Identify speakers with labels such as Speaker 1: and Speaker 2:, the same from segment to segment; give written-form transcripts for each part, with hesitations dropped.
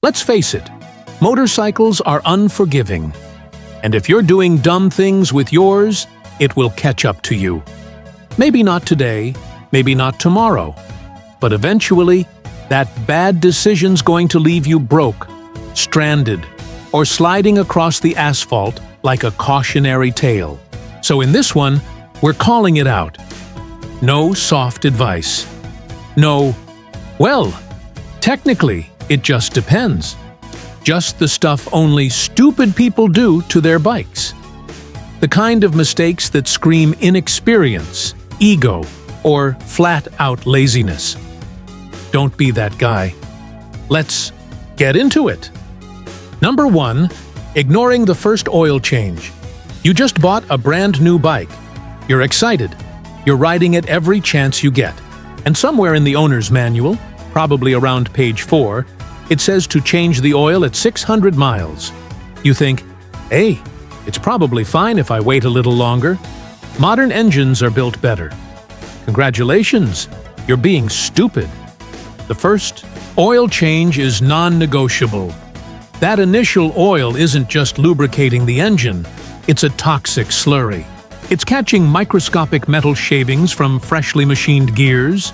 Speaker 1: Let's face it, motorcycles are unforgiving. And if you're doing dumb things with yours, it will catch up to you. Maybe not today, maybe not tomorrow, but eventually, that bad decision's going to leave you broke, stranded, or sliding across the asphalt like a cautionary tale. So in this one, we're calling it out. No soft advice. No, well, technically, it just depends. Just the stuff only stupid people do to their bikes. The kind of mistakes that scream inexperience, ego, or flat-out laziness. Don't be that guy. Let's get into it. Number 1. Ignoring the first oil change. You just bought a brand new bike. You're excited. You're riding it every chance you get. And somewhere in the owner's manual, probably around page 4, it says to change the oil at 600 miles. You think, hey, it's probably fine if I wait a little longer. Modern engines are built better. Congratulations, you're being stupid. The first oil change is non-negotiable. That initial oil isn't just lubricating the engine, it's a toxic slurry. It's catching microscopic metal shavings from freshly machined gears,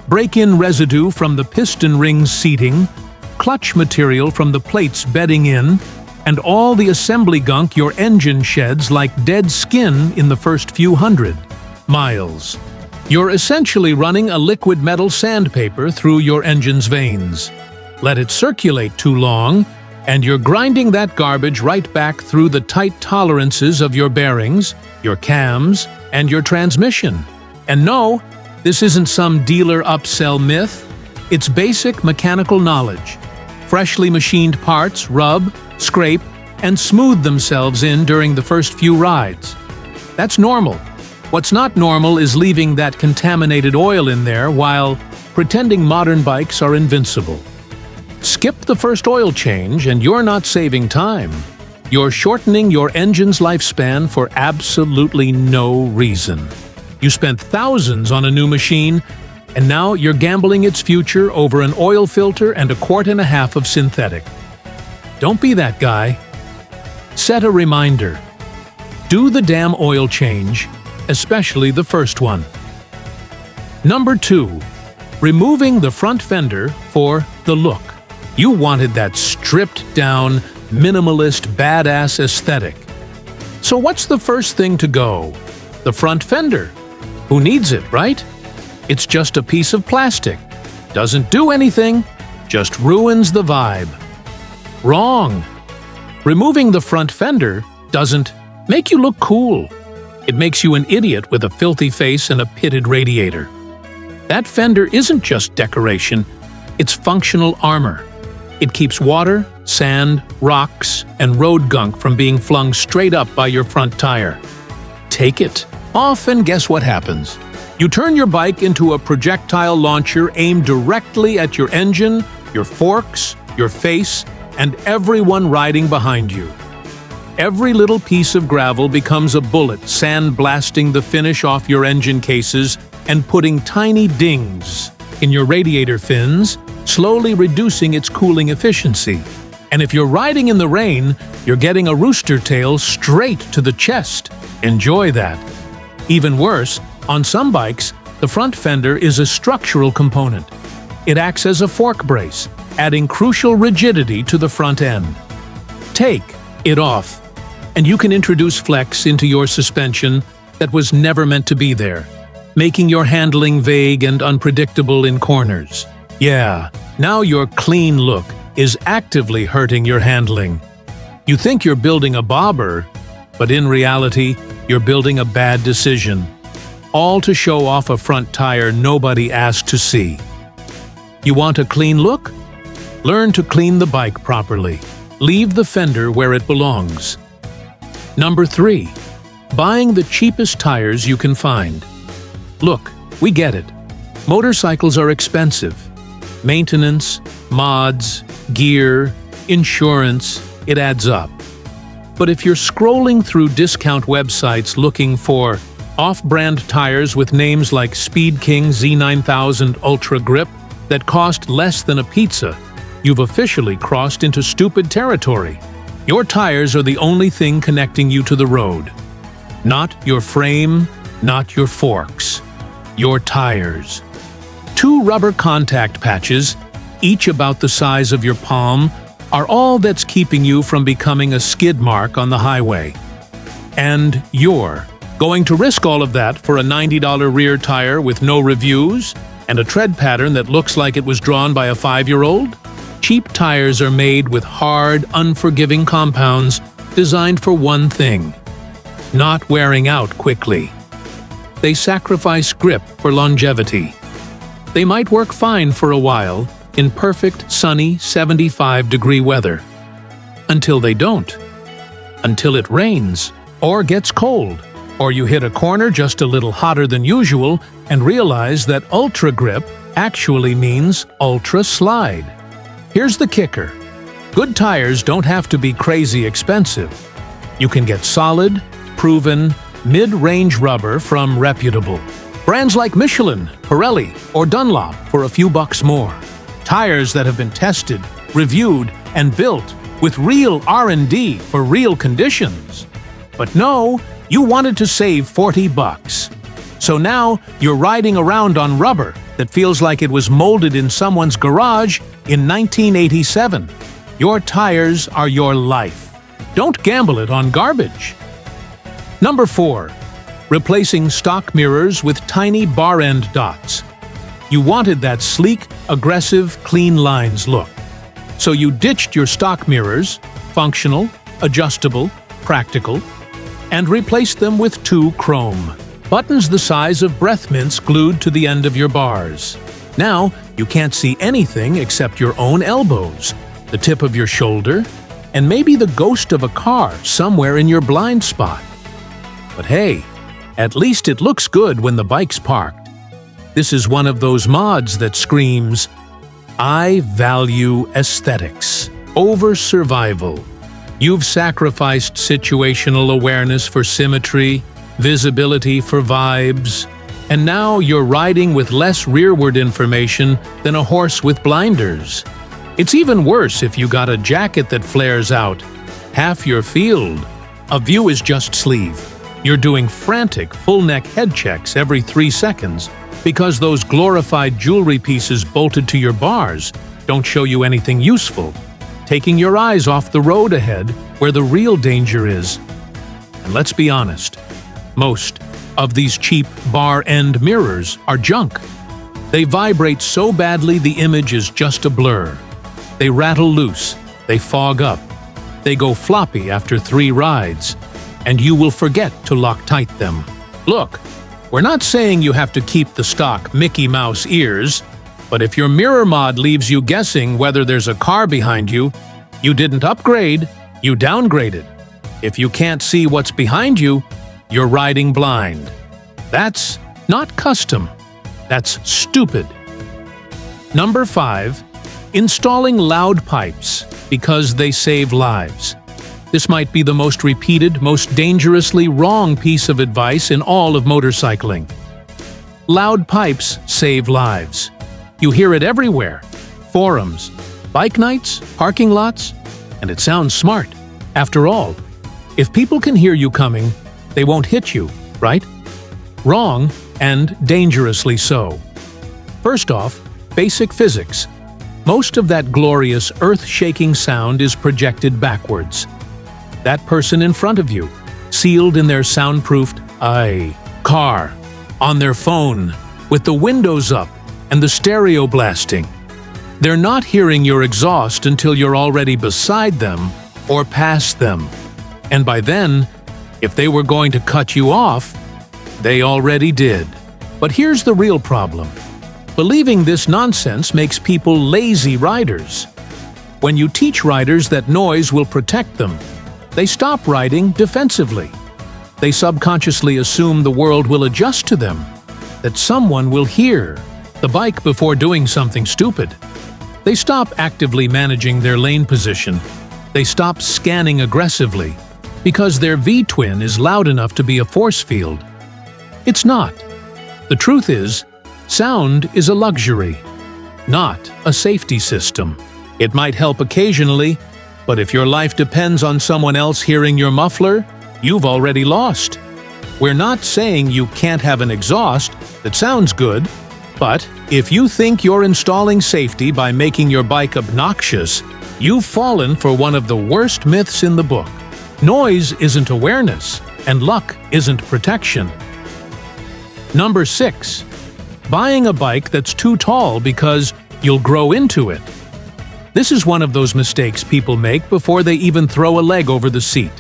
Speaker 1: break-in residue from the piston rings seating, clutch material from the plates bedding in, and all the assembly gunk your engine sheds like dead skin in the first few hundred miles. You're essentially running a liquid metal sandpaper through your engine's veins. Let it circulate too long, and you're grinding that garbage right back through the tight tolerances of your bearings, your cams, and your transmission. And no, this isn't some dealer upsell myth. It's basic mechanical knowledge. Freshly machined parts rub, scrape, and smooth themselves in during the first few rides. That's normal. What's not normal is leaving that contaminated oil in there while pretending modern bikes are invincible. Skip the first oil change and you're not saving time. You're shortening your engine's lifespan for absolutely no reason. You spent thousands on a new machine, and now you're gambling its future over an oil filter and 1.5 quarts of synthetic. Don't be that guy. Set a reminder. Do the damn oil change, especially the first one. Number 2. Removing the front fender for the look. You wanted that stripped-down, minimalist, badass aesthetic. So what's the first thing to go? The front fender. Who needs it, right? It's just a piece of plastic. Doesn't do anything, just ruins the vibe. Wrong. Removing the front fender doesn't make you look cool. It makes you an idiot with a filthy face and a pitted radiator. That fender isn't just decoration, it's functional armor. It keeps water, sand, rocks, and road gunk from being flung straight up by your front tire. Take it off and guess what happens? You turn your bike into a projectile launcher aimed directly at your engine, your forks, your face, and everyone riding behind you. Every little piece of gravel becomes a bullet sandblasting the finish off your engine cases and putting tiny dings in your radiator fins, slowly reducing its cooling efficiency. And if you're riding in the rain, you're getting a rooster tail straight to the chest. Enjoy that. Even worse, on some bikes, the front fender is a structural component. It acts as a fork brace, adding crucial rigidity to the front end. Take it off, and you can introduce flex into your suspension that was never meant to be there, making your handling vague and unpredictable in corners. Yeah, now your clean look is actively hurting your handling. You think you're building a bobber, but in reality, you're building a bad decision. All to show off a front tire nobody asked to see. You want a clean look? Learn to clean the bike properly. Leave the fender where it belongs. Number 3. Buying the cheapest tires you can find. Look, we get it. Motorcycles are expensive. Maintenance, mods, gear, insurance, it adds up. But if you're scrolling through discount websites looking for off-brand tires with names like Speed King Z9000 Ultra Grip that cost less than a pizza, you've officially crossed into stupid territory. Your tires are the only thing connecting you to the road. Not your frame, not your forks. Your tires. 2 rubber contact patches, each about the size of your palm, are all that's keeping you from becoming a skid mark on the highway. And you're going to risk all of that for a $90 rear tire with no reviews and a tread pattern that looks like it was drawn by a 5-year-old? Cheap tires are made with hard, unforgiving compounds designed for one thing: not wearing out quickly. They sacrifice grip for longevity. They might work fine for a while in perfect, sunny, 75-degree weather. Until they don't. Until it rains, or gets cold, or you hit a corner just a little hotter than usual and realize that ultra grip actually means ultra slide. Here's the kicker. Good tires don't have to be crazy expensive. You can get solid, proven, mid-range rubber from reputable brands like Michelin, Pirelli, or Dunlop for a few bucks more. Tires that have been tested, reviewed, and built with real R&D for real conditions. But no, you wanted to save 40 bucks. So now you're riding around on rubber that feels like it was molded in someone's garage in 1987. Your tires are your life. Don't gamble it on garbage. Number 4. Replacing stock mirrors with tiny bar-end dots. You wanted that sleek, aggressive, clean lines look. So you ditched your stock mirrors, functional, adjustable, practical, and replaced them with 2 chrome buttons the size of breath mints glued to the end of your bars. Now, you can't see anything except your own elbows, the tip of your shoulder, and maybe the ghost of a car somewhere in your blind spot. But hey, at least it looks good when the bike's parked. This is one of those mods that screams, "I value aesthetics over survival." You've sacrificed situational awareness for symmetry, visibility for vibes, and now you're riding with less rearward information than a horse with blinders. It's even worse if you got a jacket that flares out half your field. A view is just sleeve. You're doing frantic full-neck head checks every 3 seconds because those glorified jewelry pieces bolted to your bars don't show you anything useful, taking your eyes off the road ahead where the real danger is. And let's be honest, most of these cheap bar-end mirrors are junk. They vibrate so badly the image is just a blur. They rattle loose, they fog up, they go floppy after 3 rides, and you will forget to Loctite them. Look, we're not saying you have to keep the stock Mickey Mouse ears, but if your mirror mod leaves you guessing whether there's a car behind you, you didn't upgrade, you downgraded. If you can't see what's behind you, you're riding blind. That's not custom. That's stupid. Number 5. Installing loud pipes because they save lives. This might be the most repeated, most dangerously wrong piece of advice in all of motorcycling. Loud pipes save lives. You hear it everywhere. Forums, bike nights, parking lots, and it sounds smart. After all, if people can hear you coming, they won't hit you, right? Wrong, and dangerously so. First off, basic physics. Most of that glorious, earth-shaking sound is projected backwards. That person in front of you, sealed in their soundproofed car, on their phone, with the windows up and the stereo blasting. They're not hearing your exhaust until you're already beside them or past them. And by then, if they were going to cut you off, they already did. But here's the real problem. Believing this nonsense makes people lazy riders. When you teach riders that noise will protect them, they stop riding defensively. They subconsciously assume the world will adjust to them, that someone will hear the bike before doing something stupid. They stop actively managing their lane position. They stop scanning aggressively because their V-twin is loud enough to be a force field. It's not. The truth is, sound is a luxury, not a safety system. It might help occasionally, but if your life depends on someone else hearing your muffler, you've already lost. We're not saying you can't have an exhaust that sounds good, but if you think you're installing safety by making your bike obnoxious, you've fallen for one of the worst myths in the book. Noise isn't awareness, and luck isn't protection. Number 6. Buying a bike that's too tall because you'll grow into it. This is one of those mistakes people make before they even throw a leg over the seat.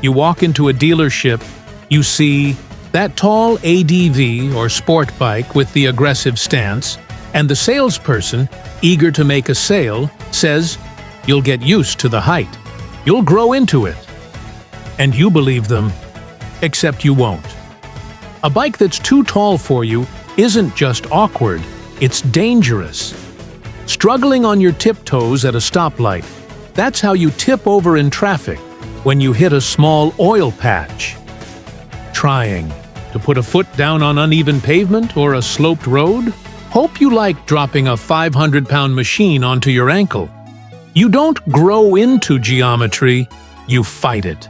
Speaker 1: You walk into a dealership, you see that tall ADV or sport bike with the aggressive stance, and the salesperson, eager to make a sale, says, "You'll get used to the height. You'll grow into it." And you believe them, except you won't. A bike that's too tall for you isn't just awkward, it's dangerous. Struggling on your tiptoes at a stoplight, that's how you tip over in traffic when you hit a small oil patch. Trying to put a foot down on uneven pavement or a sloped road? Hope you like dropping a 500-pound machine onto your ankle. You don't grow into geometry, you fight it.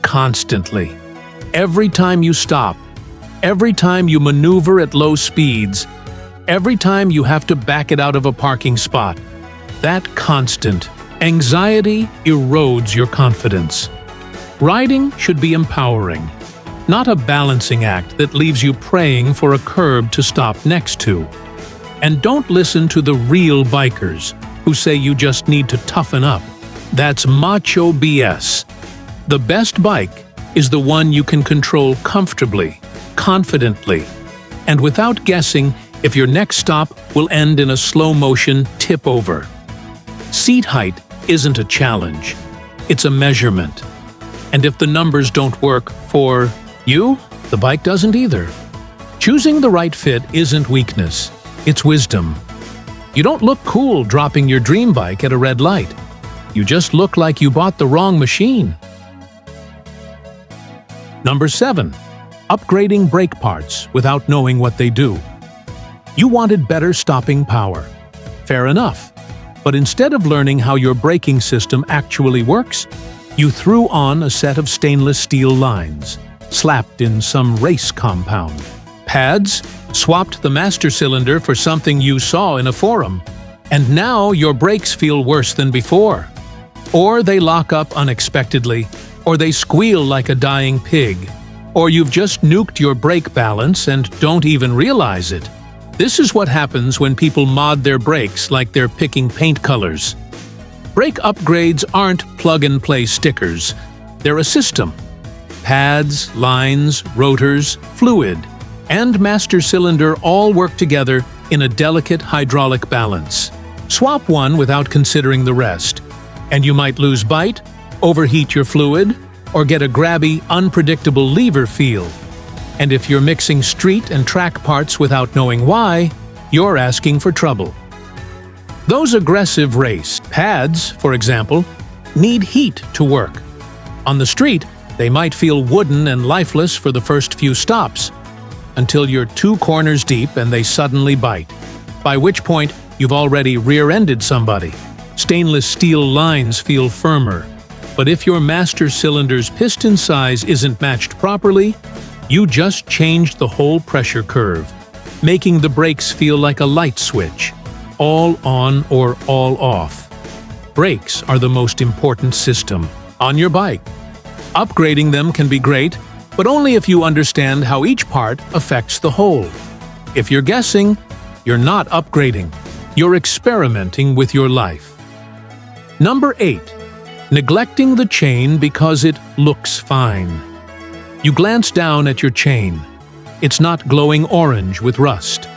Speaker 1: Constantly. Every time you stop, every time you maneuver at low speeds, every time you have to back it out of a parking spot, that constant anxiety erodes your confidence. Riding should be empowering, not a balancing act that leaves you praying for a curb to stop next to. And don't listen to the real bikers who say you just need to toughen up. That's macho BS. The best bike is the one you can control comfortably, confidently, and without guessing if your next stop will end in a slow-motion tip-over. Seat height isn't a challenge, it's a measurement. And if the numbers don't work for you, the bike doesn't either. Choosing the right fit isn't weakness, it's wisdom. You don't look cool dropping your dream bike at a red light. You just look like you bought the wrong machine. Number 7. Upgrading brake parts without knowing what they do. You wanted better stopping power. Fair enough. But instead of learning how your braking system actually works, you threw on a set of stainless steel lines, slapped in some race compound. Pads, swapped the master cylinder for something you saw in a forum, and now your brakes feel worse than before. Or they lock up unexpectedly, or they squeal like a dying pig, or you've just nuked your brake balance and don't even realize it. This is what happens when people mod their brakes like they're picking paint colors. Brake upgrades aren't plug-and-play stickers. They're a system. Pads, lines, rotors, fluid, and master cylinder all work together in a delicate hydraulic balance. Swap one without considering the rest, and you might lose bite, overheat your fluid, or get a grabby, unpredictable lever feel. And if you're mixing street and track parts without knowing why, you're asking for trouble. Those aggressive race pads, for example, need heat to work. On the street, they might feel wooden and lifeless for the first few stops, until you're 2 corners deep and they suddenly bite, by which point you've already rear-ended somebody. Stainless steel lines feel firmer, but if your master cylinder's piston size isn't matched properly, you just changed the whole pressure curve, making the brakes feel like a light switch, all on or all off. Brakes are the most important system on your bike. Upgrading them can be great, but only if you understand how each part affects the whole. If you're guessing, you're not upgrading. You're experimenting with your life. Number 8. Neglecting the chain because it looks fine. You glance down at your chain. It's not glowing orange with rust.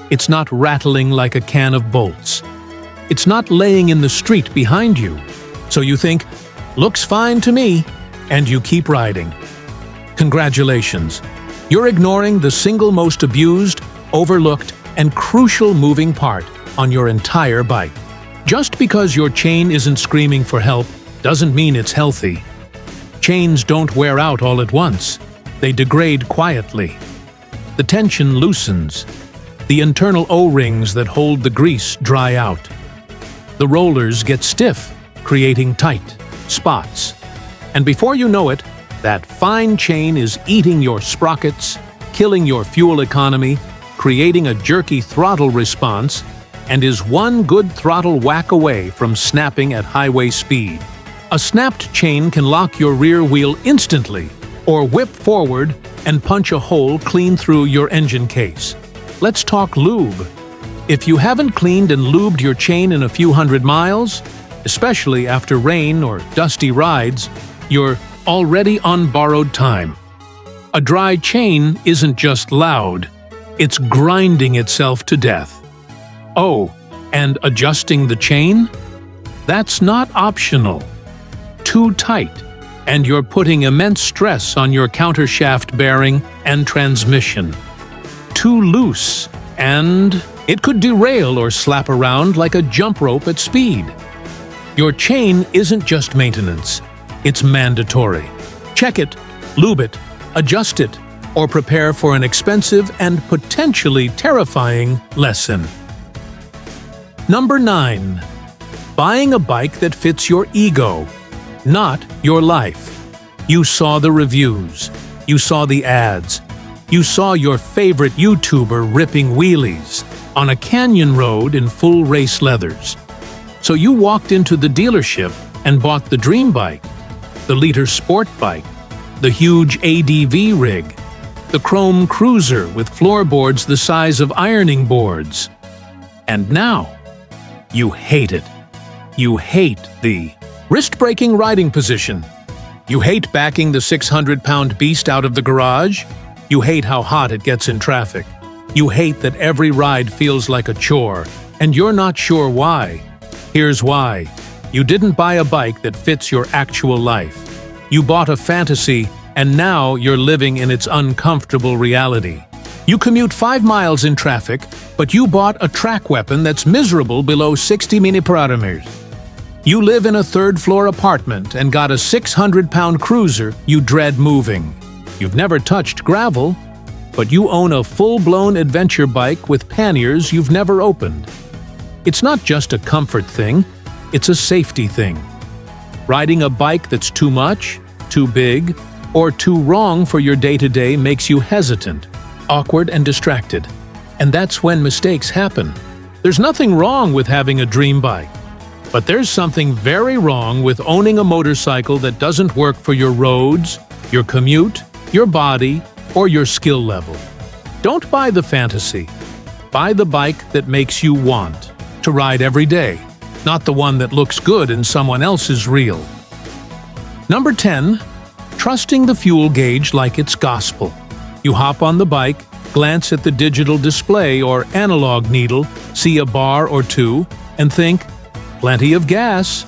Speaker 1: It's not rattling like a can of bolts. It's not laying in the street behind you. So you think, looks fine to me, and you keep riding. Congratulations. You're ignoring the single most abused, overlooked, and crucial moving part on your entire bike. Just because your chain isn't screaming for help doesn't mean it's healthy. Chains don't wear out all at once. They degrade quietly. The tension loosens. The internal O-rings that hold the grease dry out. The rollers get stiff, creating tight spots. And before you know it, that fine chain is eating your sprockets, killing your fuel economy, creating a jerky throttle response, and is one good throttle whack away from snapping at highway speed. A snapped chain can lock your rear wheel instantly, or whip forward and punch a hole clean through your engine case. Let's talk lube. If you haven't cleaned and lubed your chain in a few hundred miles, especially after rain or dusty rides, you're already on borrowed time. A dry chain isn't just loud, it's grinding itself to death. Oh, and adjusting the chain? That's not optional. Too tight, and you're putting immense stress on your countershaft bearing and transmission. Too loose, and it could derail or slap around like a jump rope at speed. Your chain isn't just maintenance, it's mandatory. Check it, lube it, adjust it, or prepare for an expensive and potentially terrifying lesson. Number 9. Buying a bike that fits your ego, not your life. You saw the reviews, you saw the ads, you saw your favorite YouTuber ripping wheelies on a canyon road in full race leathers. So you walked into the dealership and bought the dream bike, the liter sport bike, the huge ADV rig, the chrome cruiser with floorboards the size of ironing boards. And now, you hate it. You hate the wrist-breaking riding position. You hate backing the 600-pound beast out of the garage. You hate how hot it gets in traffic. You hate that every ride feels like a chore, and you're not sure why. Here's why. You didn't buy a bike that fits your actual life. You bought a fantasy, and now you're living in its uncomfortable reality. You commute 5 miles in traffic, but you bought a track weapon that's miserable below 60 milliparameters. You live in a third-floor apartment and got a 600-pound cruiser you dread moving. You've never touched gravel, but you own a full-blown adventure bike with panniers you've never opened. It's not just a comfort thing, it's a safety thing. Riding a bike that's too much, too big, or too wrong for your day-to-day makes you hesitant, awkward, and distracted. And that's when mistakes happen. There's nothing wrong with having a dream bike, but there's something very wrong with owning a motorcycle that doesn't work for your roads, your commute, your body, or your skill level. Don't buy the fantasy. Buy the bike that makes you want to ride every day, not the one that looks good in someone else's reel. Number 10. Trusting the fuel gauge like it's gospel. You hop on the bike, glance at the digital display or analog needle, see a bar or two, and think, plenty of gas.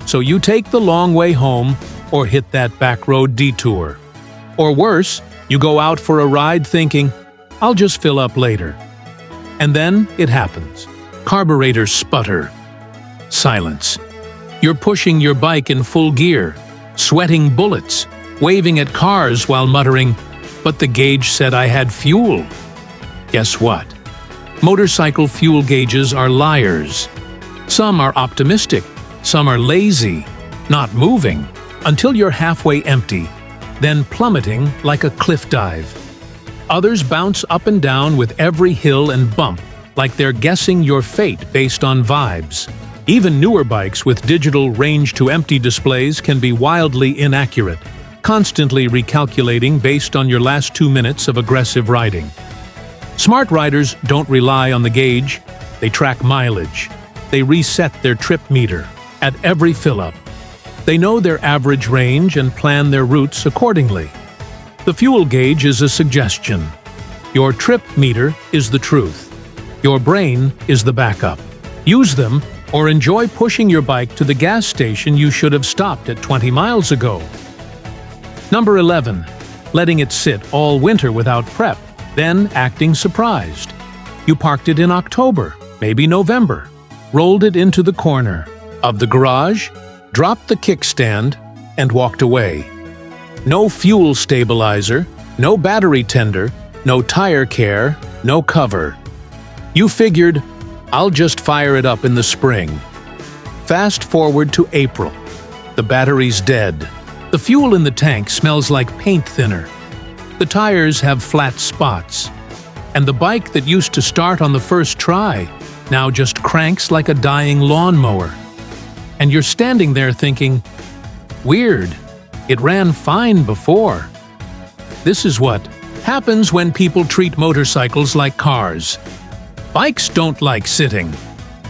Speaker 1: So you take the long way home or hit that back road detour. Or worse, you go out for a ride thinking, I'll just fill up later. And then it happens. Carburetors sputter. Silence. You're pushing your bike in full gear, sweating bullets, waving at cars while muttering, but the gauge said I had fuel. Guess what? Motorcycle fuel gauges are liars. Some are optimistic, some are lazy, not moving, until you're halfway empty, then plummeting like a cliff dive. Others bounce up and down with every hill and bump, like they're guessing your fate based on vibes. Even newer bikes with digital range-to-empty displays can be wildly inaccurate, constantly recalculating based on your last 2 minutes of aggressive riding. Smart riders don't rely on the gauge, they track mileage. They reset their trip meter at every fill-up. They know their average range and plan their routes accordingly. The fuel gauge is a suggestion. Your trip meter is the truth. Your brain is the backup. Use them or enjoy pushing your bike to the gas station you should have stopped at 20 miles ago. Number 11. Letting it sit all winter without prep, then acting surprised. You parked it in October, maybe November, rolled it into the corner of the garage, dropped the kickstand, and walked away. No fuel stabilizer, no battery tender, no tire care, no cover. You figured, I'll just fire it up in the spring. Fast forward to April. The battery's dead. The fuel in the tank smells like paint thinner. The tires have flat spots. And the bike that used to start on the first try now just cranks like a dying lawnmower. And you're standing there thinking, weird, it ran fine before. This is what happens when people treat motorcycles like cars. Bikes don't like sitting.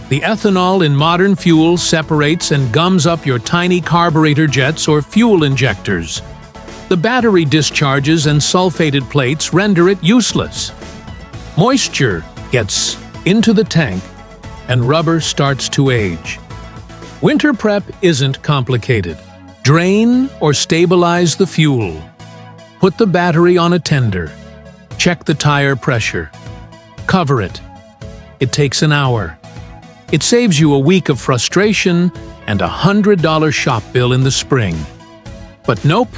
Speaker 1: The ethanol in modern fuel separates and gums up your tiny carburetor jets or fuel injectors. The battery discharges and sulfated plates render it useless. Moisture gets into the tank and rubber starts to age. Winter prep isn't complicated. Drain or stabilize the fuel. Put the battery on a tender. Check the tire pressure. Cover it. It takes an hour. It saves you a week of frustration and a $100 shop bill in the spring. But nope,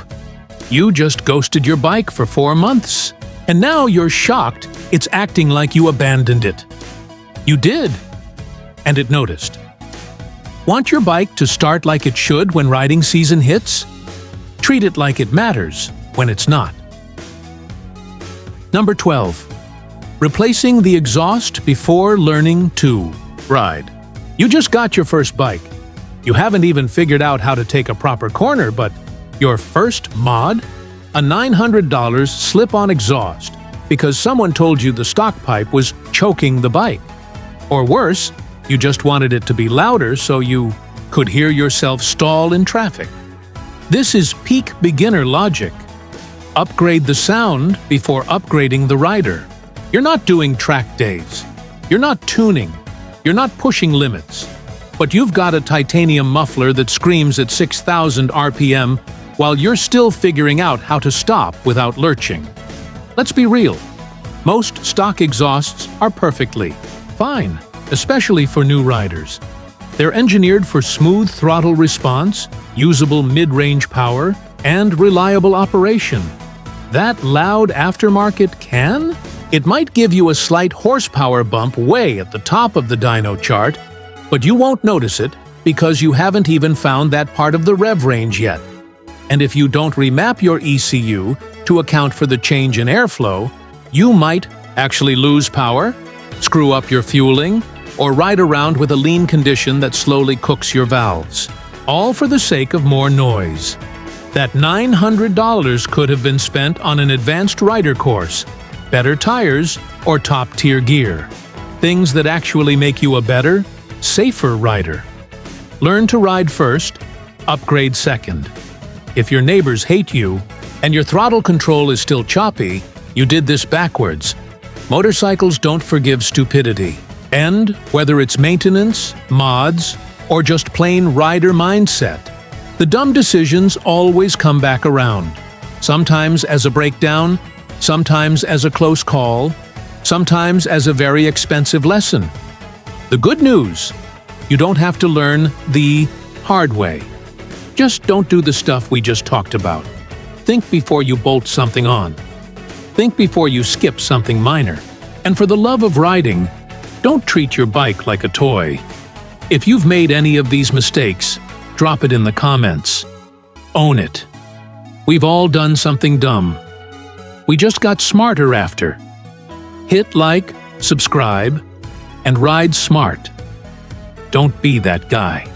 Speaker 1: you just ghosted your bike for 4 months, and now you're shocked it's acting like you abandoned it. You did, and it noticed. Want your bike to start like it should when riding season hits? Treat it like it matters when it's not. Number 12. Replacing the exhaust before learning to ride. You just got your first bike. You haven't even figured out how to take a proper corner, but your first mod? A $900 slip-on exhaust because someone told you the stock pipe was choking the bike. Or worse, you just wanted it to be louder so you could hear yourself stall in traffic. This is peak beginner logic. Upgrade the sound before upgrading the rider. You're not doing track days. You're not tuning. You're not pushing limits. But you've got a titanium muffler that screams at 6,000 RPM while you're still figuring out how to stop without lurching. Let's be real. Most stock exhausts are perfectly fine, especially for new riders. They're engineered for smooth throttle response, usable mid-range power, and reliable operation. That loud aftermarket can? It might give you a slight horsepower bump way at the top of the dyno chart, but you won't notice it because you haven't even found that part of the rev range yet. And if you don't remap your ECU to account for the change in airflow, you might actually lose power, screw up your fueling, or ride around with a lean condition that slowly cooks your valves, all for the sake of more noise. That $900 could have been spent on an advanced rider course, better tires, or top-tier gear. Things that actually make you a better, safer rider. Learn to ride first, upgrade second. If your neighbors hate you, and your throttle control is still choppy, you did this backwards. Motorcycles don't forgive stupidity. And whether it's maintenance, mods, or just plain rider mindset, the dumb decisions always come back around. Sometimes as a breakdown, sometimes as a close call, sometimes as a very expensive lesson. The good news, you don't have to learn the hard way. Just don't do the stuff we just talked about. Think before you bolt something on. Think before you skip something minor. And for the love of riding, don't treat your bike like a toy. If you've made any of these mistakes, drop it in the comments. Own it. We've all done something dumb. We just got smarter after. Hit like, subscribe, and ride smart. Don't be that guy.